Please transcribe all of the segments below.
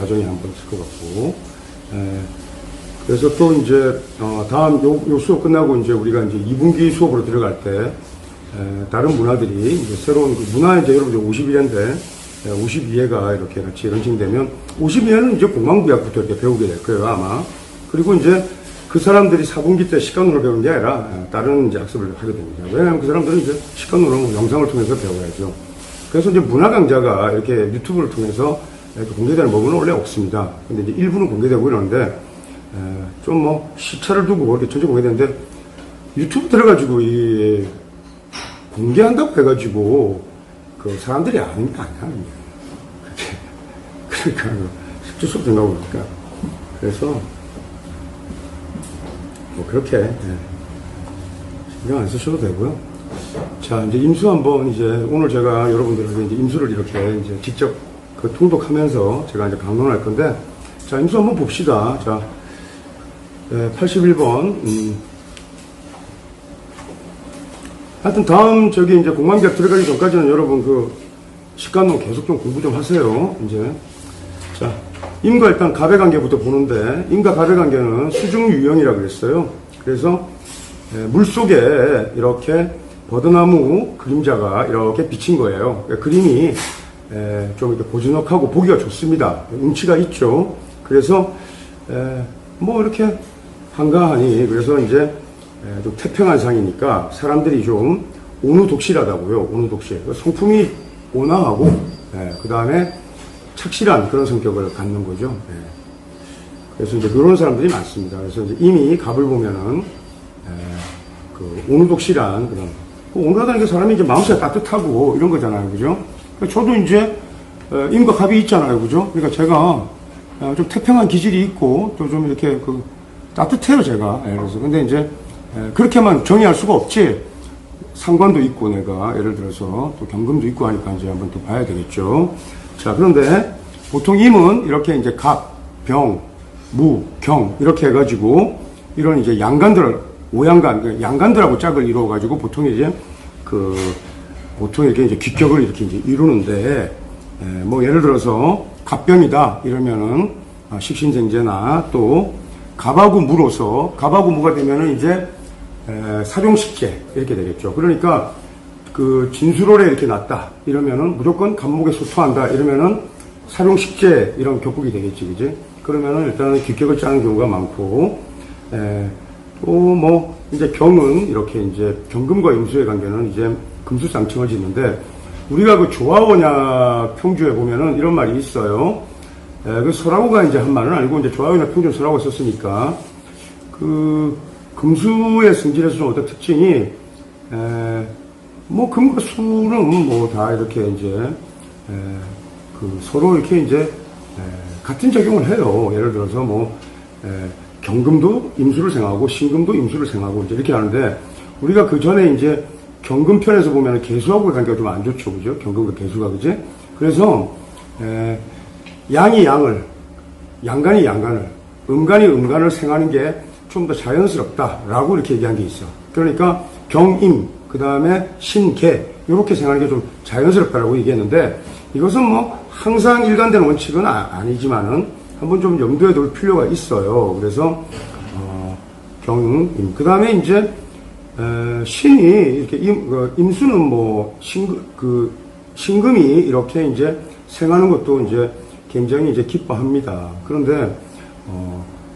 과정이 한 번 있을 것 같고, 그래서 또 이제, 다음 요 수업 끝나고 이제 우리가 이제 2분기 수업으로 들어갈 때, 다른 문화들이 이제 새로운 그 문화 이제 여러분들 52회인데, 52회가 이렇게 같이 런칭되면, 52회는 이제 공방부약부터 이렇게 배우게 될 거예요, 아마. 그리고 이제 그 사람들이 4분기 때 시간으로 배우는 게 아니라 다른 이제 학습을 하게 됩니다. 왜냐하면 그 사람들은 이제 시간으로 영상을 통해서 배워야죠. 그래서 이제 문화 강좌가 이렇게 유튜브를 통해서 이렇게 공개되는 법은 원래 없습니다. 근데 이제 일부는 공개되고 이러는데, 좀 뭐 시차를 두고 이렇게 전체 공개되는데, 유튜브 들어가지고 이 공개한다고 해가지고 그 사람들이 안 합니다. 그러니까 실제 수업 된다고 보니까. 그래서 뭐 그렇게 신경 안 쓰셔도 되고요. 자, 이제 임수 한번 이제 오늘 제가 여러분들에게 이제 임수를 이렇게 이제 직접 그 통독하면서 제가 이제 강론할 건데, 자, 임수 한번 봅시다. 자, 81번. 하여튼 다음 저기 이제 공방기학 들어가기 전까지는 여러분 그 식관론 계속 좀 공부 좀 하세요. 이제. 자, 임과 일단 가배관계부터 보는데, 임과 가배관계는 수중유형이라고 그랬어요. 그래서 물속에 이렇게 버드나무 그림자가 이렇게 비친 거예요. 그림이 좀 이렇게 고즈넉하고 보기가 좋습니다. 운치가 있죠. 그래서 뭐 이렇게 한가하니, 그래서 이제 좀 태평한 상이니까 사람들이 좀 온유독실하다고요. 온유독실. 성품이 온화하고, 그 다음에 착실한 그런 성격을 갖는 거죠. 그래서 이제 그런 사람들이 많습니다. 그래서 이제 이미 갑을 보면은, 그 온유독실한 그런, 온유하다는 게 사람이 이제 마음속에 따뜻하고 이런 거잖아요. 그죠? 저도 이제, 임과 갑이 있잖아요. 그죠? 그러니까 제가 좀 태평한 기질이 있고, 또 좀 이렇게 그 따뜻해요, 제가. 그래서. 근데 이제, 그렇게만 정의할 수가 없지. 상관도 있고, 내가. 예를 들어서 또 경금도 있고 하니까 이제 한번 또 봐야 되겠죠. 자, 그런데 보통 임은 이렇게 이제 갑, 병, 무, 경, 이렇게 해가지고, 이런 이제 양간들, 오양간, 양간들하고 짝을 이루어가지고 보통 이제 보통 이렇게 이제 귀격을 이렇게 이제 이루는데, 뭐 예를 들어서 갑병이다 이러면은 식신생제나 또 갑하고 무로서, 갑하고 무가 되면은 이제 사룡식재 이렇게 되겠죠. 그러니까 그 진수롤에 이렇게 났다 이러면은 무조건 갑목에 소토한다 이러면은 사룡식재 이런 격국이 되겠지, 그지? 그러면은 일단은 귀격을 짜는 경우가 많고, 또 뭐 이제 경은 이렇게 이제 경금과 임수의 관계는 이제 금수쌍칭을 짓는데, 우리가 그 조화원약 평주에 보면은 이런 말이 있어요. 그 서라고가 이제 한 말은 아니고, 이제 조화원약 평주는 서라고 썼으니까, 그 금수의 성질에서 좀 어떤 특징이, 뭐 금과 수는 뭐 다 이렇게 이제 그 서로 이렇게 이제 같은 작용을 해요. 예를 들어서 뭐 경금도 임수를 생하고 신금도 임수를 생하고 이제 이렇게 하는데, 우리가 그 전에 이제 경금편에서 보면 개수하고의 관계가 좀 안 좋죠, 그죠? 경금과 개수가, 그지? 그래서 양이 양을, 양간이 양간을, 음간이 음간을 생하는 게 좀 더 자연스럽다라고 이렇게 얘기한 게 있어. 그러니까 경임, 그 다음에 신개, 이렇게 생하는 게 좀 자연스럽다라고 얘기했는데, 이것은 뭐 항상 일관된 원칙은 아니지만은 한번 좀 염두에 둘 필요가 있어요. 그래서 경임, 그 다음에 이제 신이 이렇게 임수는 뭐 신금이 이렇게 이제 생하는 것도 이제 굉장히 이제 기뻐합니다. 그런데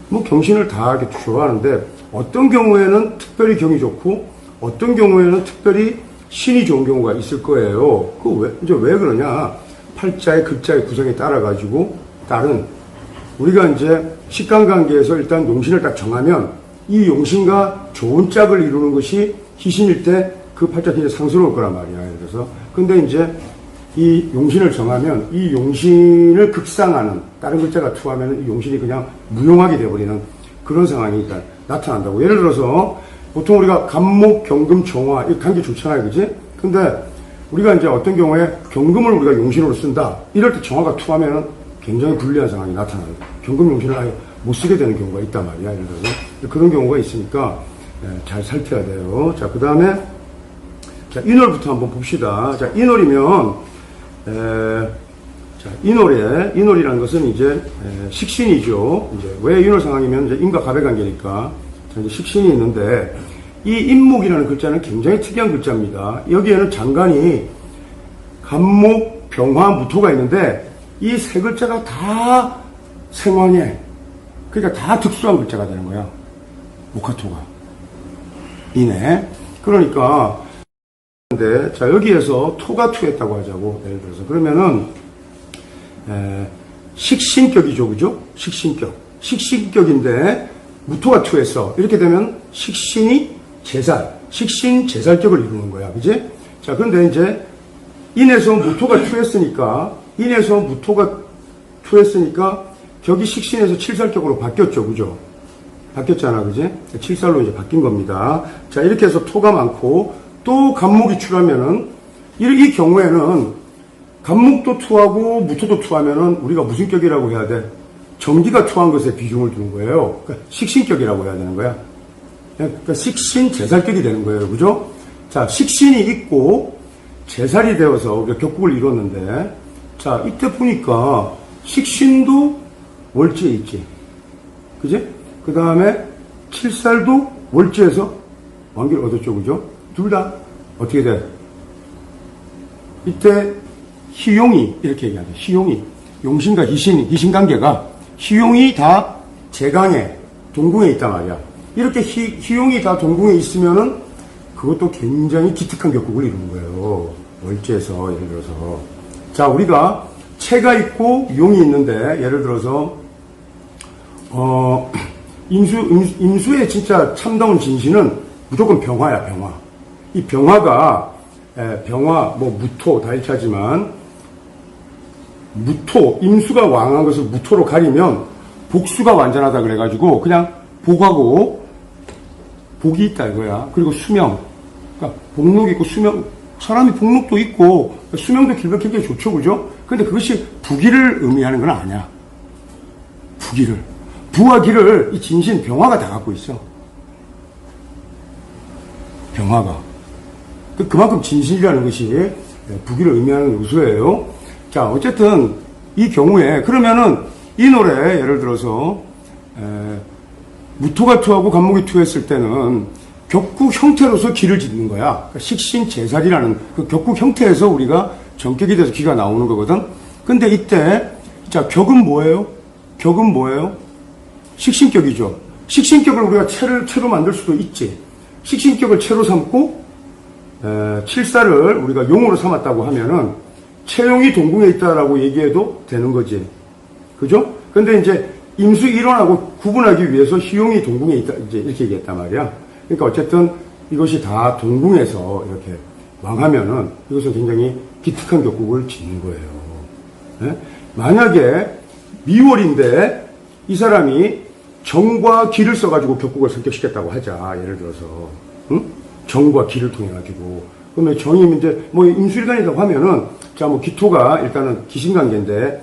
뭐 경신을 다 이렇게 좋아하는데, 어떤 경우에는 특별히 경이 좋고 어떤 경우에는 특별히 신이 좋은 경우가 있을 거예요. 왜 그러냐? 팔자의 글자의 구성에 따라 가지고 다른, 우리가 이제 식간관계에서 일단 용신을 딱 정하면 이 용신과 좋은 짝을 이루는 것이 희신일 때 그 팔자 굉장히 상스러울 거란 말이야. 그래서 근데 이제 이 용신을 정하면 이 용신을 극상하는 다른 글자가 투하면 이 용신이 그냥 무용하게 되어버리는 그런 상황이 일단 나타난다고. 예를 들어서 보통 우리가 갑목, 경금, 정화 이 관계 좋잖아요, 그지? 근데 우리가 이제 어떤 경우에 경금을 우리가 용신으로 쓴다 이럴 때 정화가 투하면은 굉장히 불리한 상황이 나타나요. 경금 용신을 아예 못 쓰게 되는 경우가 있단 말이야. 예를 들어서 그런 경우가 있으니까 잘 살펴야 돼요. 자, 그 다음에 자, 인월부터 한번 봅시다. 자, 인월이면 자, 인월이라는 것은 이제 식신이죠. 이제 왜 인월 상황이면 이제 임과 갑의 관계니까. 자, 이제 식신이 있는데 이 임목이라는 글자는 굉장히 특이한 글자입니다. 여기에는 장간이 간목, 병화, 무토가 있는데 이 세 글자가 다 생황에, 그러니까 다 특수한 글자가 되는 거야. 목화토가. 이네. 그러니까 근데 자, 여기에서 토가 투했다고 하자고. 예를 들어서 그러면은 식신격이죠, 그죠? 식신격인데 무토가 투했어. 이렇게 되면 식신이 제살, 식신 제살격을 이루는 거야, 그지? 자, 그런데 이제 인에서 무토가 투했으니까 격이 식신에서 칠살격으로 바뀌었죠, 그죠? 바뀌었잖아, 그지? 칠살로 이제 바뀐 겁니다. 자, 이렇게 해서 토가 많고 또 간목이 출하면은 이 경우에는 간목도 투하고 무토도 투하면은 우리가 무슨 격이라고 해야 돼? 정기가 투한 것에 비중을 두는 거예요. 그러니까 식신격이라고 해야 되는 거야. 그러니까 식신 제살격이 되는 거예요, 그죠? 자, 식신이 있고 제살이 되어서 우리가 격국을 이뤘는데, 자, 이때 보니까 식신도 월지에 있지, 그지? 그 다음에 칠살도 월지에서 완기를 얻었죠, 그죠? 둘 다 어떻게 돼? 이때 희용이, 이렇게 얘기하죠. 희용이, 용신과 희신 관계가 희용이 다 제강에, 동궁에 있단 말이야. 이렇게 희용이 다 동궁에 있으면은 그것도 굉장히 기특한 격국을 이루는 거예요. 월지에서, 예를 들어서. 자, 우리가 체가 있고 용이 있는데, 예를 들어서, 임수의 진짜 참다운 진신은 무조건 병화야, 병화. 이 병화가, 병화, 무토 다 이렇게 하지만, 무토, 임수가 왕한 것을 무토로 가리면 복수가 완전하다 그래가지고 그냥 복하고 복이 있다 이거야. 그리고 수명. 그러니까 복록이 있고 수명, 사람이 복록도 있고 수명도 길면 굉장히 좋죠, 그죠? 근데 그것이 부기를 의미하는 건 아니야. 부기를. 부와 기를 이 진신 병화가 다 갖고 있어. 병화가. 그만큼 진신이라는 것이 부기를 의미하는 요소예요. 자, 어쨌든 이 경우에 그러면은 이 노래 예를 들어서 무토가 투하고 간목이 투했을 때는 격국 형태로서 기를 짓는 거야. 그러니까 식신 제살이라는 그 격국 형태에서 우리가 전격이 돼서 기가 나오는 거거든. 근데 이때 자, 격은 뭐예요? 식신격이죠. 식신격을 우리가 체로 만들 수도 있지. 식신격을 체로 삼고 칠사를 우리가 용으로 삼았다고 하면은 체용이 동궁에 있다라고 얘기해도 되는 거지. 그죠? 근데 이제 임수 일원하고 구분하기 위해서 희용이 동궁에 있다, 이제 이렇게 얘기했단 말이야. 그러니까 어쨌든 이것이 다 동궁에서 이렇게 왕하면은 이것은 굉장히 기특한 격국을 짓는 거예요. 네? 만약에 미월인데 이 사람이 정과 기를 써가지고 격국을 성격시켰다고 하자. 예를 들어서, 응? 정과 기를 통해가지고. 그러면 정이 이제 임수일간이라고 하면은 자, 기토가 일단은 기신관계인데,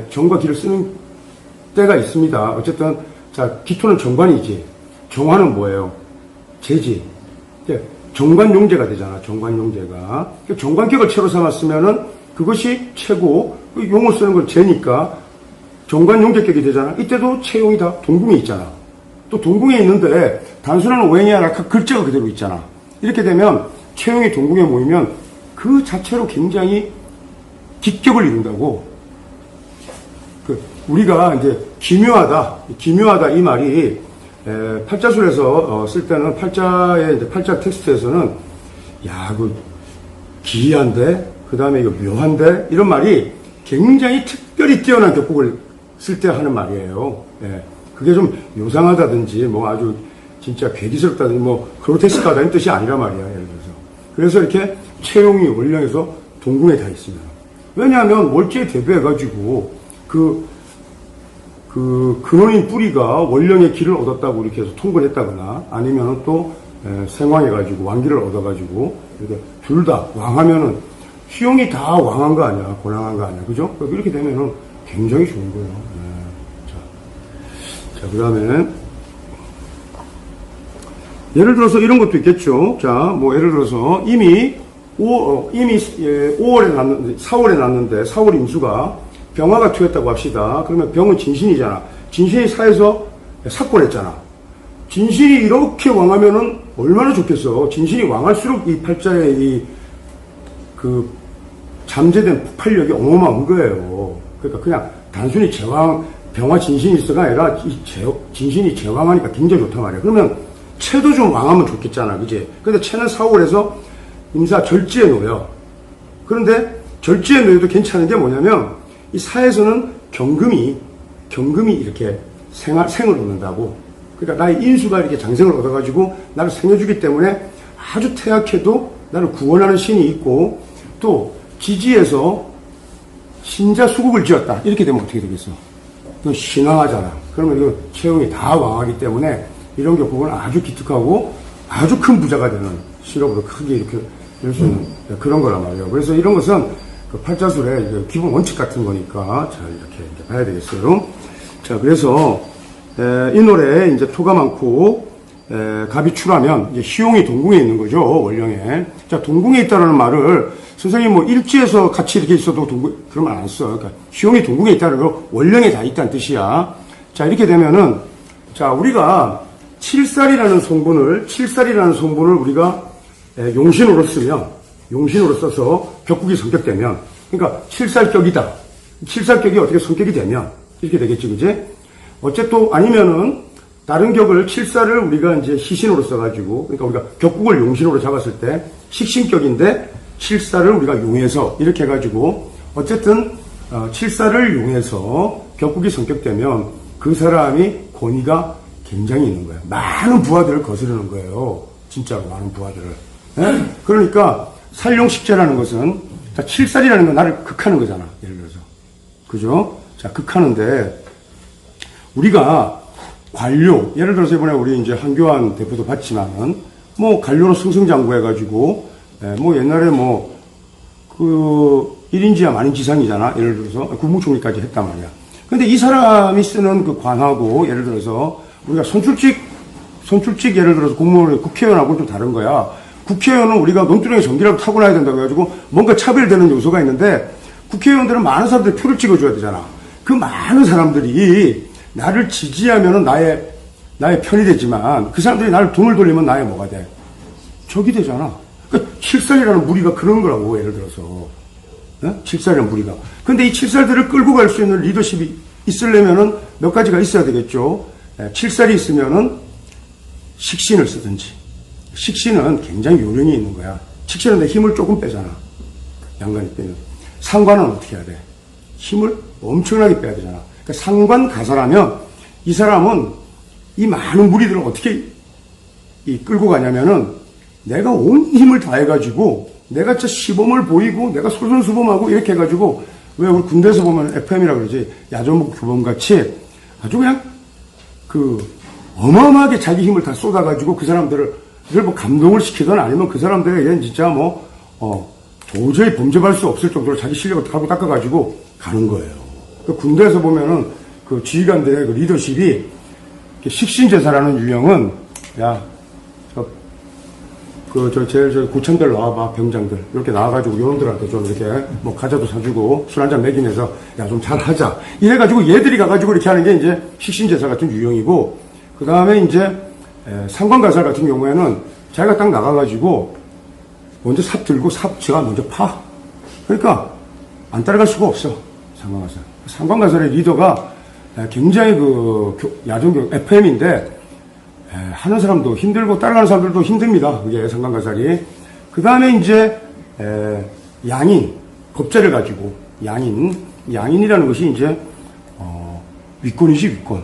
정과 기를 쓰는 때가 있습니다. 어쨌든, 자, 기토는 정관이지. 정화는 뭐예요? 재지. 정관용제가 되잖아, 정관용제가. 정관격을 체로 삼았으면은 그것이 체고, 용을 쓰는 건 재니까 정관용제격이 되잖아. 이때도 체용이 다 동궁에 있잖아. 또 동궁에 있는데 단순한 오행이 아니라 글자가 그대로 있잖아. 이렇게 되면 체용이 동궁에 모이면 그 자체로 굉장히 기격을 이룬다고. 우리가 이제 기묘하다 이 말이 팔자술에서 쓸 때는 팔자의 이제 팔자 텍스트에서는 기이한데 그다음에 이거 묘한데 이런 말이 굉장히 특별히 뛰어난 격국을 쓸 때 하는 말이에요. 예. 그게 좀 요상하다든지 아주 진짜 괴기스럽다든지 그로테스크하다는 뜻이 아니란 말이야. 예를 들어서. 그래서 이렇게 체용이 원령에서 동궁에 다 있습니다. 왜냐하면 월지에 대비해가지고 근원인 뿌리가 원령의 기를 얻었다고 이렇게 해서 통보를 했다거나 아니면 또 생왕해가지고 왕기를 얻어가지고 이렇게 둘 다 왕하면은 희용이 다 왕한 거 아니야. 권왕한 거 아니야. 그죠? 이렇게 되면은 굉장히 좋은 거예요. 자, 그 다음에 예를 들어서 이런 것도 있겠죠. 자, 예를 들어서 이미 5월에 났는데, 4월에 났는데, 4월 임수가 병화가 투였다고 합시다. 그러면 병은 진신이잖아. 진신이 사에서 삭골했잖아. 진신이 이렇게 왕하면은 얼마나 좋겠어. 진신이 왕할수록 이 팔자의 그 잠재된 폭발력이 어마어마한 거예요. 그러니까 그냥 단순히 제왕, 병화 진신이 있어가 아니라 진신이 제왕하니까 굉장히 좋단 말이야. 그러면 체도 좀 왕하면 좋겠잖아. 그지? 근데 체는 사월에서 임사 절지에 놓여. 그런데 절지에 놓여도 괜찮은 게 뭐냐면 이 사에서는 경금이 이렇게 생을 얻는다고. 그러니까 나의 인수가 이렇게 장생을 얻어가지고 나를 생겨주기 때문에 아주 태약해도 나를 구원하는 신이 있고, 또 지지에서 신자 수국을 지었다. 이렇게 되면 어떻게 되겠어? 이거 신왕하잖아. 그러면 이거 채용이 다 왕하기 때문에 이런 경우는 아주 기특하고 아주 큰 부자가 되는 실업으로 크게 이렇게 될 수 있는 그런 거란 말이에요. 그래서 이런 것은 그 팔자술의 기본 원칙 같은 거니까 잘 이렇게 봐야 되겠어요. 자, 그래서 이 노래에 이제 토가 많고 갑이 출하면 이제 희용이 동궁에 있는 거죠. 월령에. 자, 동궁에 있다라는 말을 선생님 뭐 일지에서 같이 이렇게 있어도 그러면 안 써. 그러니까 희용이 동궁에 있다는 거 월령에 다 있다는 뜻이야. 자, 이렇게 되면은 자, 우리가 칠살이라는 성분을 우리가 용신으로 써서 격국이 성격되면, 그러니까 칠살격이다. 칠살격이 어떻게 성격이 되면 이렇게 되겠지, 그지? 어쨌든 아니면은 다른 격을 칠살을 우리가 이제 시신으로 써가지고, 그러니까 우리가 격국을 용신으로 잡았을 때 식신격인데 칠살을 우리가 용해서 이렇게 해가지고 어쨌든 칠살을 용해서 격국이 성격되면 그 사람이 권위가 굉장히 있는 거예요. 많은 부하들을 거스르는 거예요. 진짜로 많은 부하들을. 네? 그러니까 살용식재라는 것은 자, 칠살이라는 건 나를 극하는 거잖아. 예를 들어서. 그죠? 자, 극하는데 우리가 관료, 예를 들어서 이번에 우리 이제 한교안 대표도 봤지만은 뭐 관료로 승승장구해가지고 뭐 옛날에 뭐 그 1인지야 만인지상이잖아. 예를 들어서 국무총리까지 했단 말이야. 근데 이 사람이 쓰는 그 관하고 예를 들어서 우리가 선출직 예를 들어서 공무원 국회의원하고는 좀 다른 거야. 국회의원은 우리가 논두렁에 전기라도 타고나야 된다고 해가지고 뭔가 차별되는 요소가 있는데 국회의원들은 많은 사람들이 표를 찍어줘야 되잖아. 그 많은 사람들이 나를 지지하면은 나의 편이 되지만 그 사람들이 나를 돈을 돌리면 나의 뭐가 돼? 적이 되잖아. 그러니까 칠살이라는 무리가 그런 거라고, 예를 들어서. 칠살이라는 무리가. 근데 이 칠살들을 끌고 갈 수 있는 리더십이 있으려면은 몇 가지가 있어야 되겠죠. 칠살이 있으면은 식신을 쓰든지. 식신은 굉장히 요령이 있는 거야. 식신은 내 힘을 조금 빼잖아. 양간이 빼면. 상관은 어떻게 해야 돼? 힘을 엄청나게 빼야 되잖아. 그러니까 상관 가사라면 이 사람은 이 많은 무리들을 어떻게 끌고 가냐면은 내가 온 힘을 다해가지고 내가 진짜 시범을 보이고 내가 솔선수범하고 이렇게 해가지고 왜 우리 군대에서 보면 FM이라고 그러지? 야전복 규범같이 아주 그냥 그 어마어마하게 자기 힘을 다 쏟아가지고 그 사람들을 뭐 감동을 시키든 아니면 그 사람들에게는 진짜 뭐 도저히 범접할 수 없을 정도로 자기 실력을 하고 닦아가지고 가는 거예요. 그 군대에서 보면은 그 지휘관들의 그 리더십이 식신제사라는 유형은 제일 고참들 나와봐, 병장들. 이렇게 나와가지고 요놈들한테 좀 이렇게 뭐 과자도 사주고 술 한잔 먹이면서 야, 좀 잘하자. 이래가지고 얘들이 가가지고 이렇게 하는 게 이제 식신제사 같은 유형이고, 그 다음에 이제 상관가살 같은 경우에는 자기가 딱 나가가지고 먼저 삽 들고 제가 먼저 파. 그러니까 안 따라갈 수가 없어. 상관가살. 상관가살의 리더가 굉장히 야전교 FM인데 하는 사람도 힘들고 따라가는 사람들도 힘듭니다. 그게 상관가살이. 그 다음에 이제 양인, 겁재를 가지고 양인이라는 것이 이제 윗권이지, 윗권.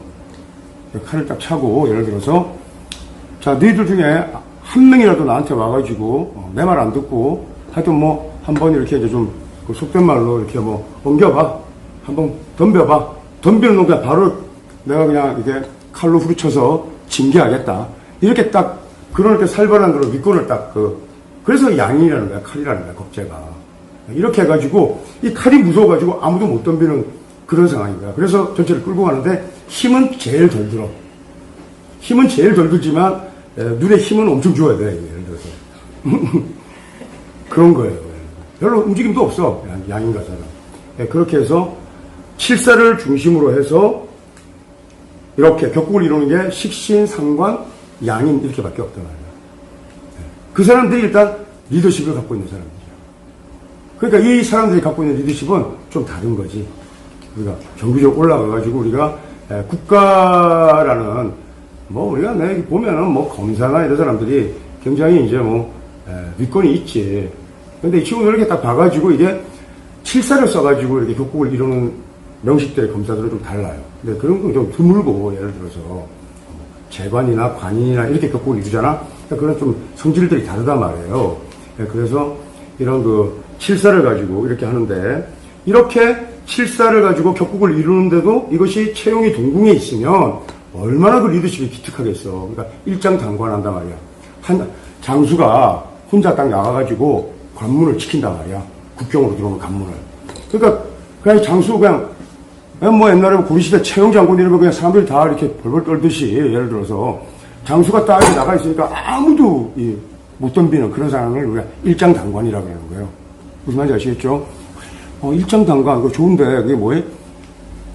칼을 딱 차고 예를 들어서 자, 너희들 중에 한 명이라도 나한테 와가지고 내 말 안 듣고 하여튼 뭐 한번 이렇게 이제 좀 속된 말로 이렇게 뭐 엉겨봐, 한번 덤벼봐. 덤비는 놈 그냥 바로 내가 그냥 이렇게 칼로 후려쳐서 징계하겠다. 이렇게 딱 그렇게 살벌한 그런 윗권을 딱 그래서 양이라는 거야, 칼이라는 거야, 겁재가. 이렇게 해가지고 이 칼이 무서워가지고 아무도 못 덤비는 그런 상황인 거야. 그래서 전체를 끌고 가는데 힘은 제일 덜 들어. 힘은 제일 덜 들지만 눈에 힘은 엄청 줘야 돼. 예를 들어서 그런 거예요. 별로 움직임도 없어, 양인 가사는. 그렇게 해서 칠사를 중심으로 해서 이렇게 격국을 이루는 게 식신, 상관, 양인 이렇게밖에 없단 말이에요. 그 사람들이 일단 리더십을 갖고 있는 사람들이에요. 그러니까 이 사람들이 갖고 있는 리더십은 좀 다른 거지. 우리가 경기적으로 올라가가지고 우리가 국가라는 뭐 우리가 보면은 뭐 검사나 이런 사람들이 굉장히 이제 뭐 위권이 있지. 근데 이 친구들 이렇게 딱 봐가지고 이게 칠사를 써가지고 이렇게 격국을 이루는 명식들의 검사들은 좀 달라요. 근데 그런 건 좀 드물고, 예를 들어서 재관이나 관인이나 이렇게 격국을 이루잖아. 그러니까 그런 좀 성질들이 다르단 말이에요. 그래서 이런 그 칠사를 가지고 이렇게 하는데, 이렇게 칠사를 가지고 격국을 이루는데도 이것이 채용이 동궁에 있으면 얼마나 그 리더십이 기특하겠어. 그러니까 일장단관한단 말이야. 한 장수가 혼자 딱 나가가지고 관문을 지킨단 말이야. 국경으로 들어오는 관문을. 그러니까 그냥 장수 그냥 뭐 옛날에 고리시대 채용장군 이런 거 그냥 사람들이 다 이렇게 벌벌 떨듯이, 예를 들어서 장수가 딱 이렇게 나가 있으니까 아무도 못 덤비는 그런 상황을 우리가 일장단관이라고 하는 거예요. 무슨 말인지 아시겠죠? 일장단관, 그거 좋은데, 그게 뭐예요?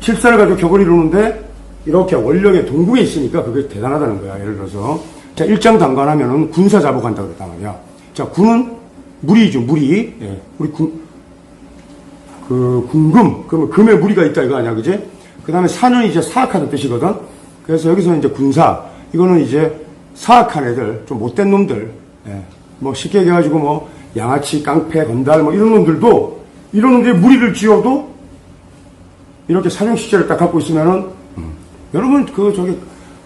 칠사를 가지고 격을 이루는데, 이렇게 원령의 동궁에 있으니까 그게 대단하다는 거야. 예를 들어서. 자, 일장단관 하면은 군사 자복한다 그랬단 말이야. 자, 군은 무리죠, 무리. 예. 우리 군금. 그러면 금에 무리가 있다 이거 아니야, 그지? 그 다음에 사는 이제 사악하는 뜻이거든? 그래서 여기서는 이제 군사. 이거는 이제 사악한 애들, 좀 못된 놈들. 예. 뭐 쉽게 얘기해가지고 뭐, 양아치, 깡패, 건달, 뭐 이런 놈들도, 이런 놈들이 무리를 지어도, 이렇게 사정시제를 딱 갖고 있으면은, 여러분, 저기,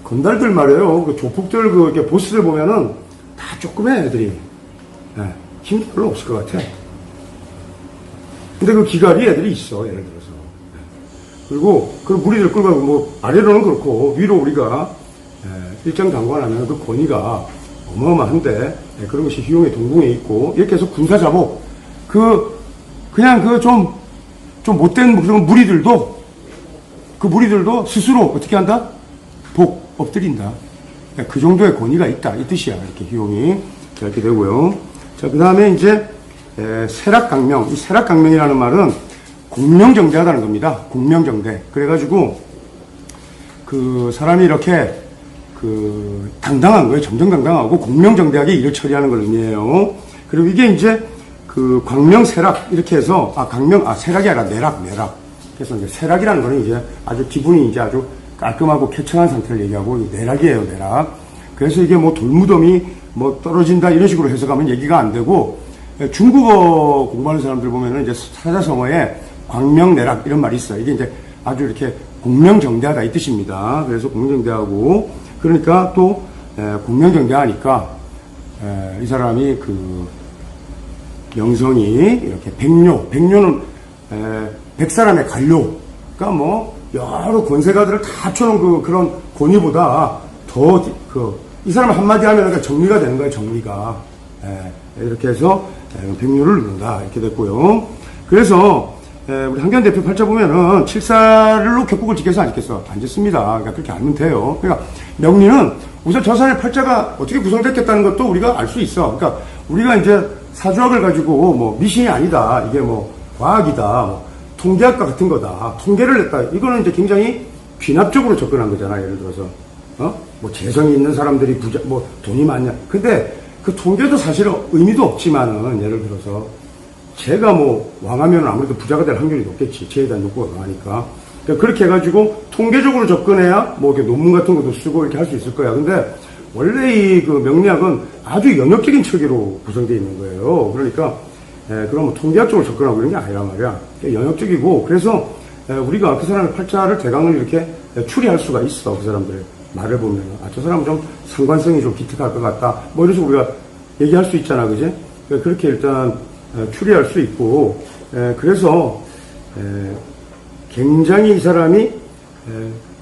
건달들 말이에요. 그 조폭들, 이렇게 보스들 보면은, 다 조그매 애들이. 예. 힘 별로 없을 것 같아. 근데 그 기갈이 애들이 있어, 예를 들어서. 그리고 그 무리들 끌고 뭐 아래로는 그렇고 위로 우리가 일장단관하면 그 권위가 어마어마한데, 그런 것이 희용의 동궁에 있고, 이렇게 해서 군사자복, 그냥 좀 못된 그런 무리들도, 그 무리들도 스스로 어떻게 한다? 엎드린다. 그 정도의 권위가 있다, 이 뜻이야. 이렇게 희용이. 자, 이렇게 되고요. 자, 그 다음에 이제 세락강명. 이 세락강명이라는 말은 공명정대하다는 겁니다. 공명정대. 그래가지고 그 사람이 이렇게 당당한 거예요. 정정당당하고 공명정대하게 일을 처리하는 걸 의미해요. 그리고 이게 이제 그 광명세락 이렇게 해서 세락이 아니라 내락. 그래서 이제 세락이라는 거는 이제 아주 기분이 이제 아주 깔끔하고 쾌청한 상태를 얘기하고 내락이에요, 내락. 그래서 이게 뭐 돌무덤이 뭐 떨어진다 이런 식으로 해석하면 얘기가 안 되고, 중국어 공부하는 사람들 보면은 이제 사자성어에 광명내락 이런 말이 있어요. 이게 이제 아주 이렇게 공명정대하다 이 뜻입니다. 그래서 공명정대하고, 그러니까 또 공명정대하니까 이 사람이 그 명성이 이렇게 백료는 백사람의 관료. 그러니까 뭐 여러 권세가들을 다 합쳐놓은 그런 권위보다 더 이 사람 한마디 하면 그러니까 정리가 되는 거예요, 정리가. 이렇게 해서 백료를 누른다 이렇게 됐고요. 그래서 우리 한기환 대표 팔자 보면은 칠사를로 격국을 지켜서 안 지켰어? 안 짓습니다. 그러니까 그렇게 알면 돼요. 그러니까 명리는 우선 저 사람의 팔자가 어떻게 구성됐겠다는 것도 우리가 알 수 있어. 그러니까 우리가 이제 사주학을 가지고 뭐 미신이 아니다, 이게 뭐 과학이다, 뭐 통계학과 같은 거다, 통계를 냈다, 이거는 이제 굉장히 귀납적으로 접근한 거잖아. 예를 들어서 뭐 재성이 있는 사람들이 뭐 돈이 많냐. 근데 그 통계도 사실은 의미도 없지만은, 예를 들어서 제가 뭐 왕하면 아무래도 부자가 될 확률이 높겠지. 제에 대한 욕구가 강하니까. 그러니까 그렇게 해가지고 통계적으로 접근해야 뭐 이렇게 논문 같은 것도 쓰고 이렇게 할 수 있을 거야. 근데 원래 이 그 명리학은 아주 영역적인 체계로 구성되어 있는 거예요. 그러니까 그럼 뭐 통계학적으로 접근하고 이런 게 아니란 말이야. 영역적이고, 그래서 우리가 그 사람의 팔자를 대강을 이렇게 추리할 수가 있어. 그 사람들의 말을 보면, 저 사람은 좀 상관성이 좀 기특할 것 같다, 뭐 이런 식으로 우리가 얘기할 수 있잖아, 그지? 그렇게 일단 추리할 수 있고, 그래서 굉장히 이 사람이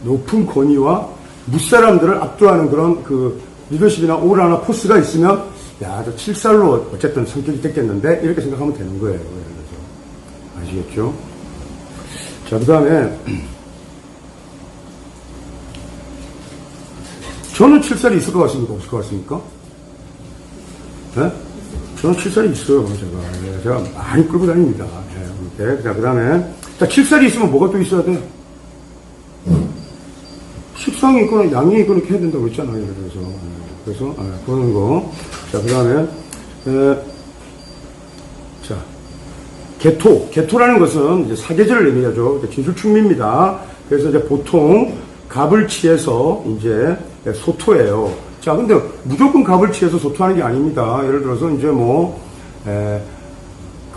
높은 권위와 무사람들을 압도하는 그런 그 리더십이나 오라나 포스가 있으면, 야, 저 칠살로 어쨌든 성격이 됐겠는데, 이렇게 생각하면 되는 거예요. 그래서 아시겠죠? 자, 그 다음에 저는 칠살이 있을 것 같습니까? 없을 것 같습니까? 네? 저는 칠살이 있어요, 제가 많이 끌고 다닙니다. 네, 이렇게. 자, 그 다음에 자, 칠살이 있으면 뭐가 또 있어야 돼? 식상이 있거나 양이 있거나 이렇게 해야 된다고 했잖아요. 그래서, 그러는 거. 자, 그 다음에, 자, 개토라는 것은 이제 사계절을 의미하죠. 진술충미입니다. 그래서 이제 보통 갑을 치해서 이제 소토예요. 자, 근데 무조건 갑을 치해서 소토하는 게 아닙니다. 예를 들어서 이제 뭐,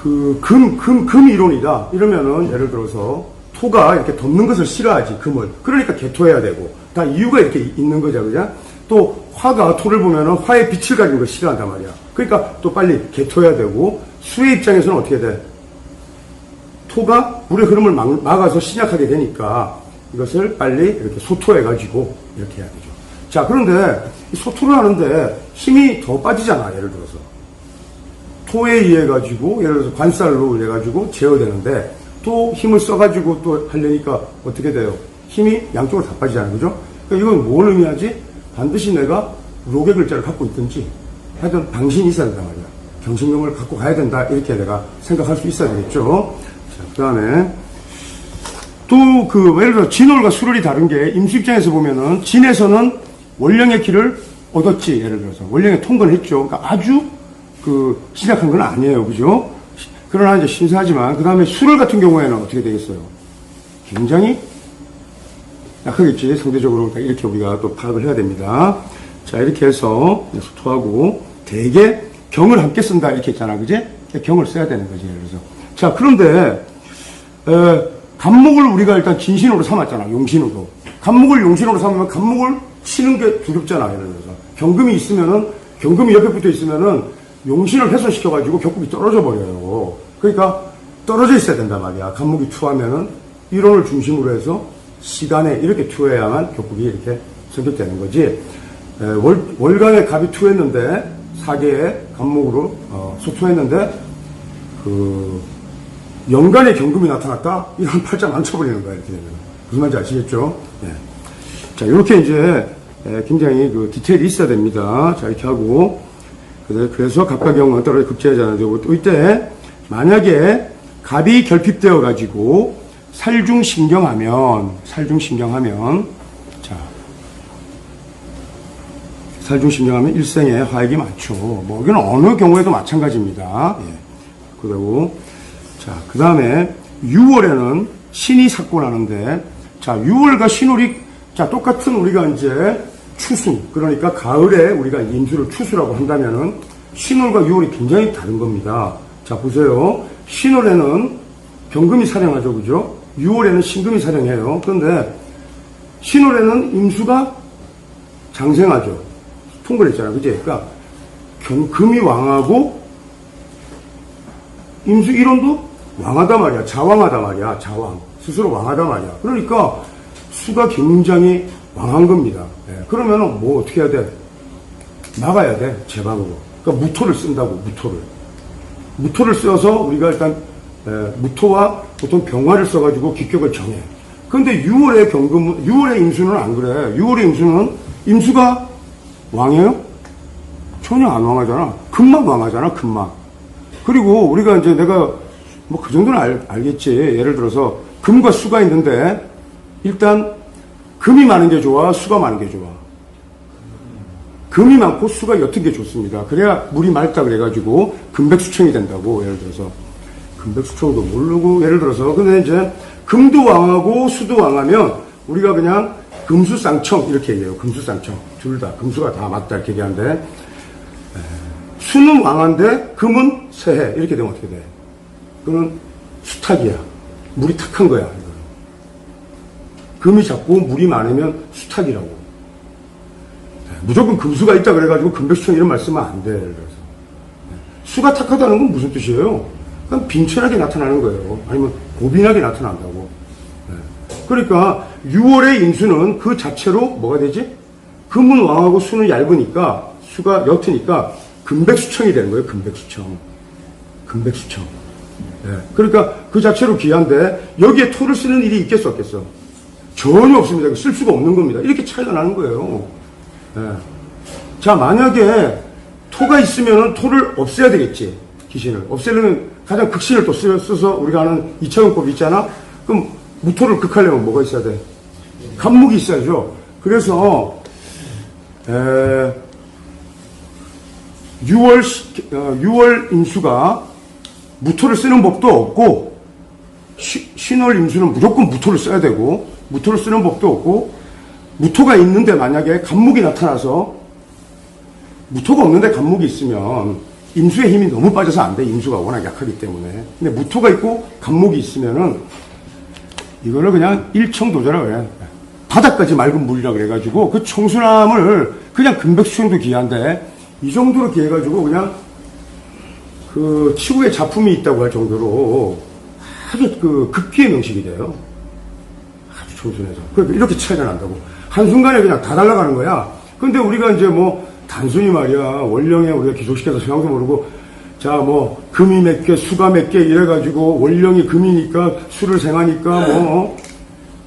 금 이론이다. 이러면은 예를 들어서 토가 이렇게 덮는 것을 싫어하지, 금을. 그러니까 개토해야 되고. 다 이유가 이렇게 있는 거죠, 그죠? 또 화가 토를 보면은 화의 빛을 가진 걸 싫어한단 말이야. 그러니까 또 빨리 개토해야 되고, 수의 입장에서는 어떻게 돼? 토가 물의 흐름을 막아서 신약하게 되니까 이것을 빨리 이렇게 소토해가지고 이렇게 해야 되죠. 자, 그런데 소토를 하는데 힘이 더 빠지잖아, 예를 들어서. 토에 의해 가지고, 예를 들어서 관살로 인해 가지고 제어되는데, 또 힘을 써가지고 또 하려니까 어떻게 돼요? 힘이 양쪽으로 다 빠지잖아요, 그죠? 그러니까 이건 뭘 의미하지? 반드시 내가 록의 글자를 갖고 있든지, 하여튼 방신이 있어야 된단 말이야. 경신경을 갖고 가야 된다, 이렇게 내가 생각할 수 있어야 되겠죠? 자, 그 다음에, 또 예를 들어 진월과 수월이 다른 게, 임수 입장에서 보면은, 진에서는 원령의 길을 얻었지, 예를 들어서. 원령의 통과를 했죠. 그러니까 아주 신약한 건 아니에요. 그죠? 그러나 이제 신사하지만, 그 다음에 수월 같은 경우에는 어떻게 되겠어요? 굉장히 약하겠지. 상대적으로 이렇게 우리가 또 파악을 해야 됩니다. 자, 이렇게 해서 소토하고 대개 경을 함께 쓴다. 이렇게 했잖아. 그지? 경을 써야 되는 거지. 그래서. 자, 그런데, 간목을 우리가 일단 진신으로 삼았잖아. 용신으로. 간목을 용신으로 삼으면 간목을 치는 게 두렵잖아. 예를 들어서. 경금이 옆에 붙어 있으면은 용신을 훼손시켜가지고 격국이 떨어져 버려요. 그러니까 떨어져 있어야 된단 말이야. 간목이 투하면은 이론을 중심으로 해서 시간에 이렇게 투해야만 격국이 이렇게 성격되는 거지. 월간에 갑이 투했는데 사계에 간목으로 소투했는데 연간에 경금이 나타났다? 이런 팔자 망쳐버리는 거야. 이렇게 되면. 무슨 말인지 아시겠죠? 네. 자, 이렇게 이제 굉장히 디테일이 있어야 됩니다. 자, 이렇게 하고 그래서 갑과 경은 떨어져 급제하잖아요. 또 이때 만약에 갑이 결핍되어 가지고 살중신경하면 일생에 화액이 많죠. 뭐 이건 어느 경우에도 마찬가지입니다. 예. 그리고 자, 그 다음에 6월에는 신이 삭곤하는데, 자, 6월과 신월이 자 똑같은 우리가 이제 추수, 그러니까 가을에 우리가 임수를 추수라고 한다면은 신월과 6월이 굉장히 다른 겁니다. 자, 보세요. 신월에는 경금이 사령하죠, 그죠? 6월에는 신금이 사령해요. 그런데 신월에는 임수가 장생하죠. 통근했잖아요, 그지? 그러니까 금이 왕하고 임수 이론도 왕하다 말이야. 자왕하다 말이야. 자왕. 스스로 왕하다 말이야. 그러니까 수가 굉장히 왕한 겁니다. 예. 그러면은 뭐 어떻게 해야 돼? 나가야 돼. 제방으로. 그러니까 무토를 쓴다고, 무토를 써서 우리가 일단, 무토와 보통 병화를 써가지고 기격을 정해. 근데 6월의 임수는 안 그래. 6월의 임수는 임수가 왕이에요? 전혀 안 왕하잖아. 금만 왕하잖아, 금만. 그리고 우리가 이제 내가 뭐 그 정도는 알겠지. 예를 들어서 금과 수가 있는데 일단 금이 많은 게 좋아, 수가 많은 게 좋아. 금이 많고 수가 옅은 게 좋습니다. 그래야 물이 맑다 그래가지고 금백수청이 된다고. 예를 들어서 금백수청도 모르고 예를 들어서 근데 이제 금도 왕하고 수도 왕하면 우리가 그냥 금수쌍청 이렇게 얘기해요. 금수쌍청 둘 다 금수가 다 맞다 이렇게 얘기하는데 수는 왕한데 금은 세해 이렇게 되면 어떻게 돼? 그건 수탁이야. 물이 탁한 거야. 금이 작고 물이 많으면 수탁이라고. 무조건 금수가 있다 그래가지고 금백수청 이런 말 쓰면 안 돼. 그래서 수가 탁하다는 건 무슨 뜻이에요? 그냥 빈천하게 나타나는 거예요. 아니면 고빈하게 나타난다고. 그러니까 6월의 임수는 그 자체로 뭐가 되지? 금은 왕하고 수는 얇으니까 수가 옅으니까 금백수청이 되는 거예요. 금백수청. 그러니까 그 자체로 귀한데 여기에 토를 쓰는 일이 있겠어 없겠어? 전혀 없습니다. 쓸 수가 없는 겁니다. 이렇게 차이가 나는 거예요. 자, 만약에 토가 있으면 토를 없애야 되겠지. 기신을 없애려면 가장 극신을 또 써서 우리가 아는 이차용법 있잖아. 그럼 무토를 극하려면 뭐가 있어야 돼? 간목이 있어야죠. 그래서 6월 임수가 무토를 쓰는 법도 없고 신월 임수는 무조건 무토를 써야 되고 무토를 쓰는 법도 없고 무토가 있는데 만약에 간목이 나타나서 무토가 없는데 간목이 있으면 임수의 힘이 너무 빠져서 안 돼. 임수가 워낙 약하기 때문에. 근데 무토가 있고 간목이 있으면은 이거를 그냥 일청도저라 그래. 바닥까지 맑은 물이라 그래가지고 그 청순함을 그냥 금백수청도 귀한데 이 정도로 귀해가지고 그냥 그 치구에 작품이 있다고 할 정도로 아주 그 극기의 명식이 돼요. 아주 청순해서. 그러니까 이렇게 차이가 난다고. 한순간에 그냥 다 날아가는 거야. 근데 우리가 이제 뭐 단순히 말이야 원령에 우리가 기속시켜서 성향도 모르고 자 뭐 금이 몇 개 수가 몇 개 이래가지고 원령이 금이니까 수를 생하니까 뭐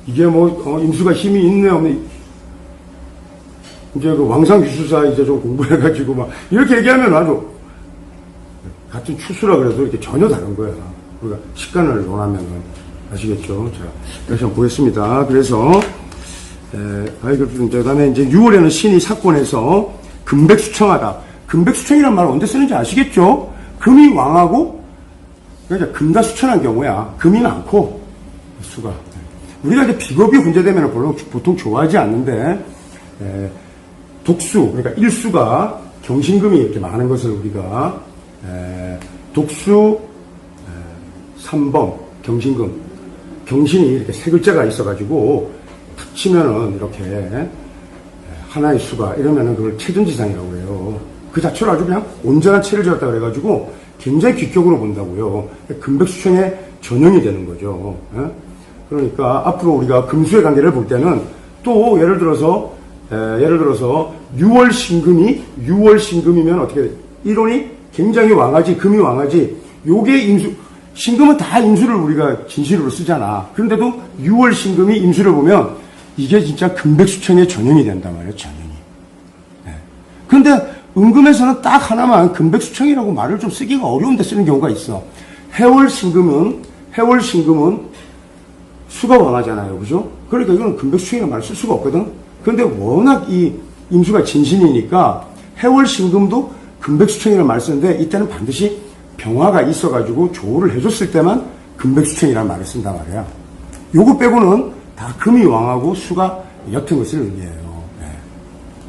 이게 뭐 임수가 힘이 있네 없네 이제 그 왕상규수사 이제 좀 공부해가지고 막 이렇게 얘기하면 아주 같은 추수라 그래도 이렇게 전혀 다른 거야. 우리가 식간을 논하면은 아시겠죠? 자 다시 한번 보겠습니다. 그래서 그다음에 이제 6월에는 신이 사건에서 금백수청하다. 금백수청이란 말을 언제 쓰는지 아시겠죠? 금이 왕하고 그러니까 금다수천한 경우야. 금이 많고 수가 우리가 이제 비겁이 혼재되면 보통 좋아하지 않는데 독수 그러니까 일수가 경신금이 이렇게 많은 것을 우리가 독수 3범 경신금 경신이 이렇게 세 글자가 있어가지고 탁 치면은 이렇게 하나의 수가 이러면은 그걸 체전지상이라고 그래요. 그 자체로 아주 그냥 온전한 체를 지었다 그래가지고 굉장히 귀격으로 본다고요. 금백수청의 전형이 되는 거죠. 그러니까 앞으로 우리가 금수의 관계를 볼 때는 또 예를 들어서 6월 신금이면 어떻게 돼? 1원이 굉장히 왕하지 금이 왕하지 요게 임수 신금은 다 임수를 우리가 진실으로 쓰잖아. 그런데도 6월 신금이 임수를 보면 이게 진짜 금백수청의 전형이 된단 말이에요. 전형이. 그런데 은금에서는 딱 하나만 금백수청이라고 말을 좀 쓰기가 어려운데 쓰는 경우가 있어. 해월 신금은 수가 왕하잖아요. 그죠? 그러니까 이거는 금백수청이라는 말을 쓸 수가 없거든. 그런데 워낙 이 임수가 진신이니까 해월 신금도 금백수청이라는 말을 쓰는데 이때는 반드시 병화가 있어가지고 조우를 해줬을 때만 금백수청이라는 말을 쓴단 말이야. 요거 빼고는 다 금이 왕하고 수가 옅은 것을 의미해요. 네.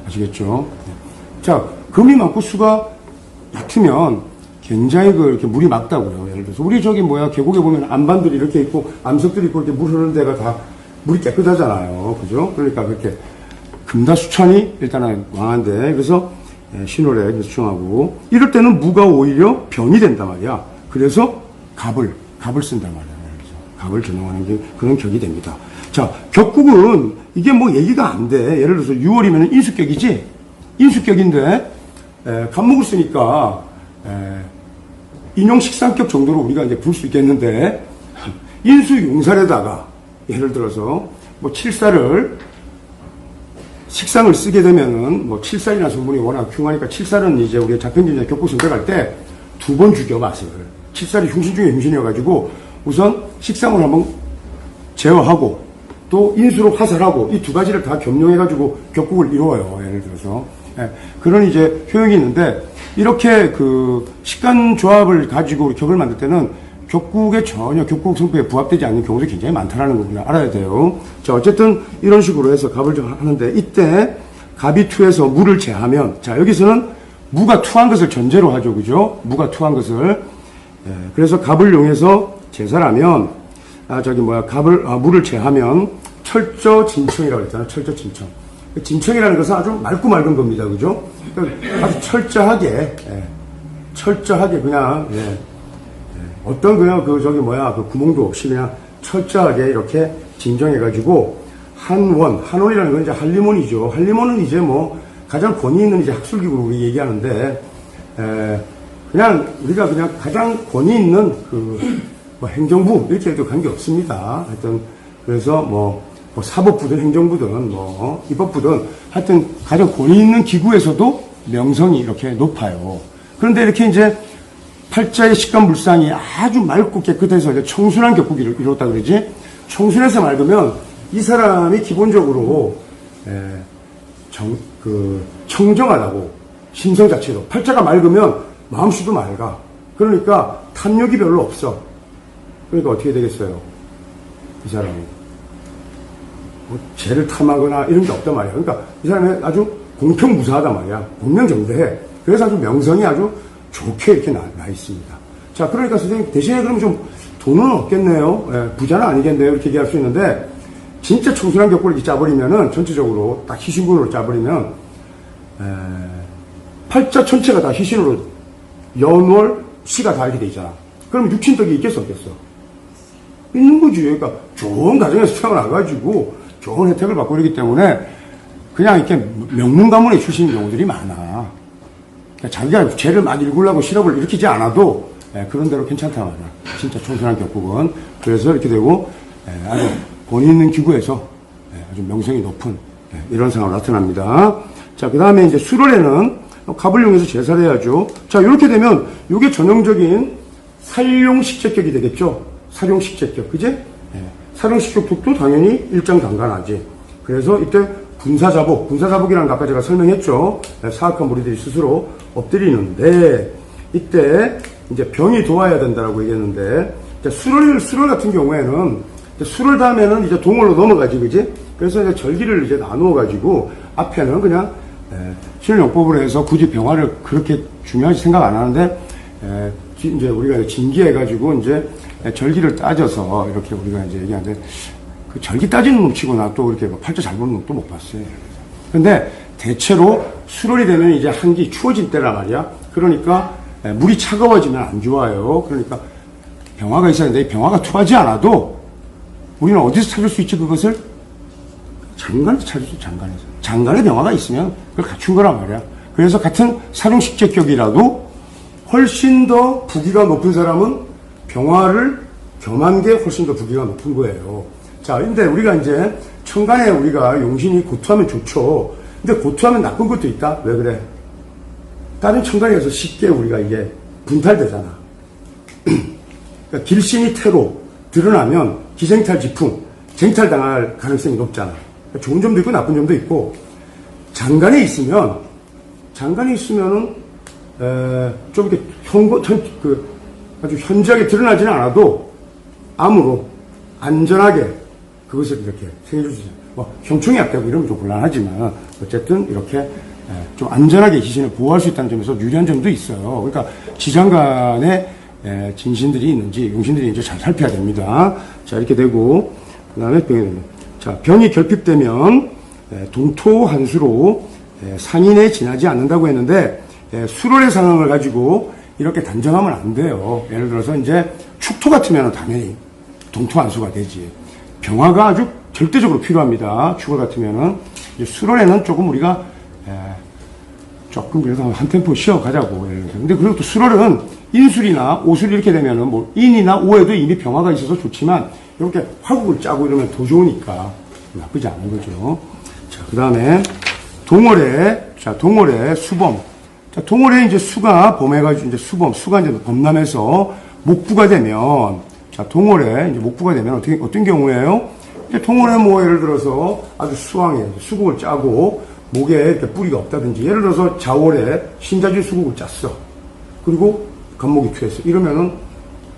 아시겠죠? 네. 자, 금이 많고 수가 얕으면 굉장히 이렇게 물이 맑다고요. 예를 들어서 우리 계곡에 보면 암반들이 이렇게 있고 암석들이 있고 이렇게 물 흐르는 데가 다 물이 깨끗하잖아요. 그죠? 그러니까 그렇게 금다수천이 일단은 왕한데 그래서 신월에 수청하고 이럴 때는 무가 오히려 병이 된단 말이야. 그래서 갑을 쓴단 말이야. 갑을 전용하는 게 그런 격이 됩니다. 자, 격국은 이게 뭐 얘기가 안 돼. 예를 들어서 6월이면 인수격이지? 인수격인데 간목을 쓰니까 인용식상격 정도로 우리가 이제 볼 수 있겠는데 인수용살에다가 예를 들어서 뭐 식상을 쓰게 되면은 뭐 칠살이라는 성분이 워낙 흉하니까 칠살은 이제 우리가 자편진자 격국 선택할 때 2번 죽여 맛을. 칠살이 흉신 중에 흉신이어가지고 우선 식상을 한번 제어하고 또 인수로 화살하고 이 두 가지를 다 겸용해가지고 격국을 이루어요. 예를 들어서. 그런 이제 효용이 있는데 이렇게 그 식간 조합을 가지고 격을 만들 때는 격국에 전혀 격국 성격에 부합되지 않는 경우도 굉장히 많다는 걸 우리가 알아야 돼요. 자, 어쨌든 이런 식으로 해서 갑을 하는데 이때 갑이 투해서 무를 제하면 자, 여기서는 무가 투한 것을 전제로 하죠. 그죠? 무가 투한 것을. 그래서 갑을 이용해서 제사를 하면 무를 제하면 철저진청이라고 했잖아요. 철저진청. 진청이라는 것은 아주 맑고 맑은 겁니다. 그죠? 그러니까 아주 철저하게 그냥 어떤 그냥 그 구멍도 없이 그냥 철저하게 이렇게 진정해가지고 한원이라는 건 이제 한림원이죠. 한림원은 이제 뭐 가장 권위 있는 이제 학술기구로 우리 얘기하는데 그냥 우리가 그냥 가장 권위 있는 뭐 행정부 이렇게 해도 관계 없습니다. 하여튼 그래서 뭐 사법부든 행정부든 뭐 입법부든 하여튼 가장 권위 있는 기구에서도 명성이 이렇게 높아요. 그런데 이렇게 이제 팔자의 식간물상이 아주 맑고 깨끗해서 청순한 격국이 이뤘다 그러지 청순해서 맑으면 이 사람이 기본적으로 청정하다고, 심성 자체도. 팔자가 맑으면 마음씨도 맑아. 그러니까 탐욕이 별로 없어. 그러니까 어떻게 되겠어요? 이 사람이 뭐 죄를 탐하거나 이런 게 없단 말이야. 그러니까 이 사람이 아주 공평무사하단 말이야. 공명정대해. 그래서 아주 명성이 아주 좋게 이렇게 나 있습니다. 자, 그러니까 선생님 대신에 그럼 좀 돈은 없겠네요. 부자는 아니겠네요. 이렇게 얘기할 수 있는데, 진짜 청순한 격골을 이렇게 짜버리면은, 전체적으로 딱 희신군으로 짜버리면, 팔자 전체가 다 희신으로 연월, 시가 다 이렇게 돼 있잖아. 그럼 육친덕이 있겠어, 없겠어? 있는 거지. 그러니까 좋은 가정에서 태어나가지고 좋은 혜택을 받고 그러기 때문에 그냥 이렇게 명문가문의 출신인 경우들이 많아. 그러니까 자기가 죄를 많이 일구려고 실업을 일으키지 않아도 그런 대로 괜찮다 말이야. 진짜 청순한 격국은. 그래서 이렇게 되고 아주 본의 있는 기구에서 아주 명성이 높은 이런 상황으로 나타납니다. 자, 그 다음에 이제 수월에는 갑을 이용해서 제사를 해야죠. 자, 이렇게 되면 이게 전형적인 살용식재격이 되겠죠. 살용식재격, 그제? 살용식격도 당연히 일장강간하지. 그래서 이때 분사자복이라는 거 아까 제가 설명했죠. 사악한 무리들이 스스로 엎드리는데, 이때 이제 병이 도와야 된다라고 얘기했는데, 수월 같은 경우에는, 수월 다음에는 이제 동월로 넘어가지, 그지? 그래서 이제 절기를 이제 나누어가지고, 앞에는 그냥, 신용법으로 해서 굳이 병화를 그렇게 중요하게 생각 안 하는데, 이제 우리가 징기해가지고 이제 절기를 따져서 이렇게 우리가 이제 얘기하는데, 그 절기 따지는 놈 치고나 또 이렇게 팔자 잘 보는 놈도 못 봤어요. 근데 대체로 수월이 되면 이제 한기 추워진 때란 말이야. 그러니까 물이 차가워지면 안 좋아요. 그러니까 병화가 있어야 되는데, 병화가 투하지 않아도 우리는 어디서 찾을 수 있지, 그것을? 장간에서 찾을 수 있지, 장간에서. 장간에 병화가 있으면 그걸 갖춘 거란 말이야. 그래서 같은 살용식재격이라도 훨씬 더 부기가 높은 사람은 병화를 겸한 게 훨씬 더 부기가 높은 거예요. 자, 근데 우리가 이제 천간에 우리가 용신이 고투하면 좋죠. 근데 고투하면 나쁜 것도 있다? 왜 그래? 다른 천간에서 쉽게 우리가 이게 분탈되잖아. 그러니까 길신이 태로 드러나면 기생탈 지풍, 쟁탈당할 가능성이 높잖아. 그러니까 좋은 점도 있고 나쁜 점도 있고, 장간에 있으면은, 좀 이렇게 아주 현저하게 드러나지는 않아도 암으로 안전하게 그것을 이렇게 생겨줄 수 있어요. 뭐, 형충이 약되고 이러면 좀 곤란하지만, 어쨌든 이렇게 좀 안전하게 기신을 보호할 수 있다는 점에서 유리한 점도 있어요. 그러니까 지장간에 진신들이 있는지, 용신들이 있는지 잘 살펴야 됩니다. 자, 이렇게 되고, 그 다음에 병이 되면. 자, 병이 결핍되면 동토한수로 상인에 지나지 않는다고 했는데, 수월의 상황을 가지고 이렇게 단정하면 안 돼요. 예를 들어서 이제 축토 같으면 당연히 동토한수가 되지. 병화가 아주 절대적으로 필요합니다. 축월 같으면은. 이제 수월에는 조금 우리가 조금 그래서 한 템포 쉬어가자고. 근데 그리고 또 수월은 인술이나 오술 이렇게 되면은 뭐 인이나 오에도 이미 병화가 있어서 좋지만 이렇게 화국을 짜고 이러면 더 좋으니까 나쁘지 않은 거죠. 자, 그 다음에 동월에 수범. 자, 동월에 이제 수가 범해가지고 이제 수가 이제 범람해서 목부가 되면, 자, 동월에 이제 목부가 되면 어떤 경우에요? 이제 동월에 뭐 예를 들어서 아주 수왕에 수국을 짜고 목에 이렇게 뿌리가 없다든지, 예를 들어서 자월에 신자지 수국을 짰어. 그리고 간목이 투했어. 이러면은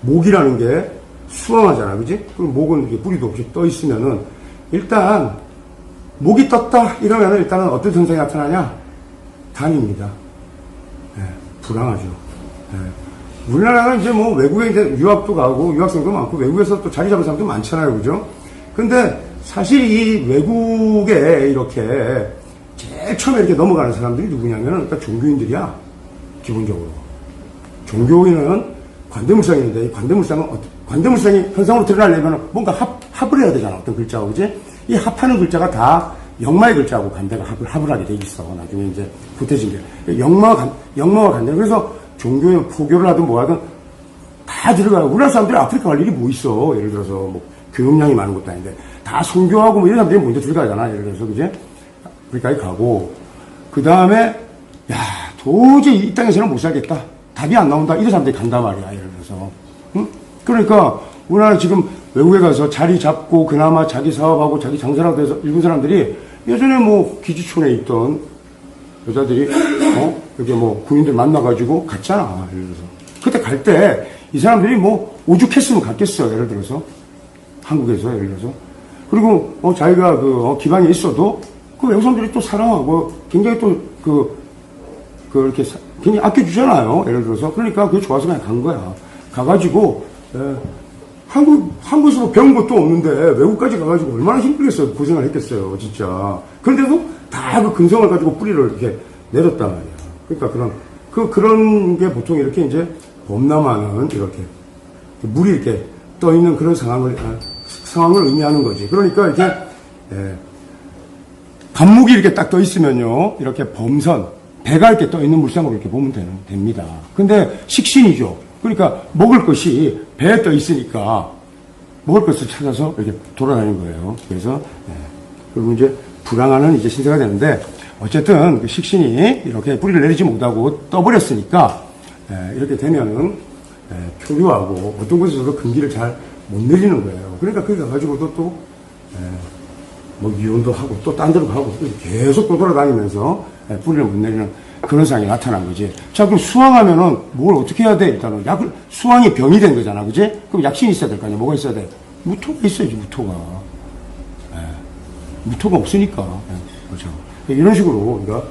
목이라는 게 수왕하잖아, 그지? 그럼 목은 이렇게 뿌리도 없이 떠 있으면은 일단 목이 떴다 이러면은 일단은 어떤 증상이 나타나냐? 단입니다. 불황하죠. 우리나라는 이제 뭐 외국에 이제 유학도 가고 유학생도 많고 외국에서 또 자리 잡은 사람도 많잖아요, 그죠? 근데 사실 이 외국에 이렇게 제일 처음에 이렇게 넘어가는 사람들이 누구냐면은 일단 종교인들이야, 기본적으로. 종교인은 관대물상인데, 이 관대물상이 현상으로 드러나려면 뭔가 합을 해야 되잖아, 어떤 글자가, 그지? 이 합하는 글자가 다 영마의 글자하고 간대가 합을 하게 돼 있어. 나중에 이제 구태진 게. 영마와 간대. 그래서 종교에 포교를 하든 뭐 하든 다 들어가요. 우리나라 사람들이 아프리카 갈 일이 뭐 있어. 예를 들어서 뭐 교육량이 많은 것도 아닌데. 다 선교하고 뭐 이런 사람들이 먼저 들어가잖아. 예를 들어서, 그지? 아프리카에 가고. 그 다음에, 야, 도저히 이 땅에서는 못 살겠다. 답이 안 나온다. 이런 사람들이 간단 말이야. 예를 들어서. 응? 그러니까 우리나라 지금 외국에 가서 자리 잡고 그나마 자기 사업하고 자기 장사라고 돼서 일본 사람들이 예전에 뭐 기지촌에 있던 여자들이 이렇게 뭐 군인들 만나가지고 갔잖아. 예를 들어서 그때 갈 때 이 사람들이 뭐 오죽했으면 갔겠어. 예를 들어서 한국에서 예를 들어서 그리고 자기가 기방에 있어도 그 외국 사람들이 또 사랑하고 굉장히 또 이렇게 굉장히 아껴주잖아요. 예를 들어서 그러니까 그게 좋아서 그냥 간 거야. 가가지고 한국에서 배운 것도 없는데 외국까지 가가지고 얼마나 힘들겠어요. 고생을 했겠어요. 진짜. 그런데도 다 그 근성을 가지고 뿌리를 이렇게 내렸단 말이야. 그러니까 그런 게 보통 이렇게 이제 범람하는 이렇게 물이 이렇게 떠 있는 그런 상황을 의미하는 거지. 그러니까 이렇게 간목이 이렇게 딱 떠 있으면요. 이렇게 범선, 배가 이렇게 떠 있는 물상으로 이렇게 보면 됩니다. 근데 식신이죠. 그러니까 먹을 것이 배에 떠 있으니까 먹을 것을 찾아서 이렇게 돌아다니는 거예요. 그래서 그리고 이제 불황하는 이제 신세가 되는데 어쨌든 그 식신이 이렇게 뿌리를 내리지 못하고 떠버렸으니까 이렇게 되면은 표류하고 어떤 곳에서도 금기를 잘 못 내리는 거예요. 그러니까 거기 가가지고도 또 뭐 이혼도 하고 또 딴 데로 가고 계속 또 돌아다니면서 뿌리를 못 내리는 그런 상황이 나타난 거지. 자, 그럼 수황하면은 뭘 어떻게 해야 돼? 일단은 수황이 병이 된 거잖아, 그지? 그럼 약신이 있어야 될 거 아니야? 뭐가 있어야 돼? 무토가 있어야지, 무토가. 무토가 없으니까. 그렇죠. 이런 식으로 우리가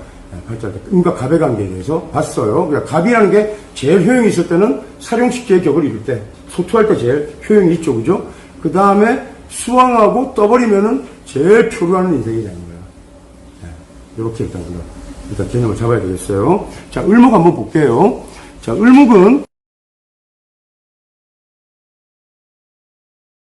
발달 음과 갑의 관계에 대해서 봤어요. 그러니까 갑이라는 게 제일 효용이 있을 때는 사룡식제의 격을 이룰 때, 소투할 때 제일 효용이 있죠, 그죠? 그 다음에 수왕하고 떠버리면은 제일 표류하는 인생이 되는 거야. 이렇게 일단 개념을 잡아야 되겠어요. 자, 을목 한번 볼게요. 자, 을목은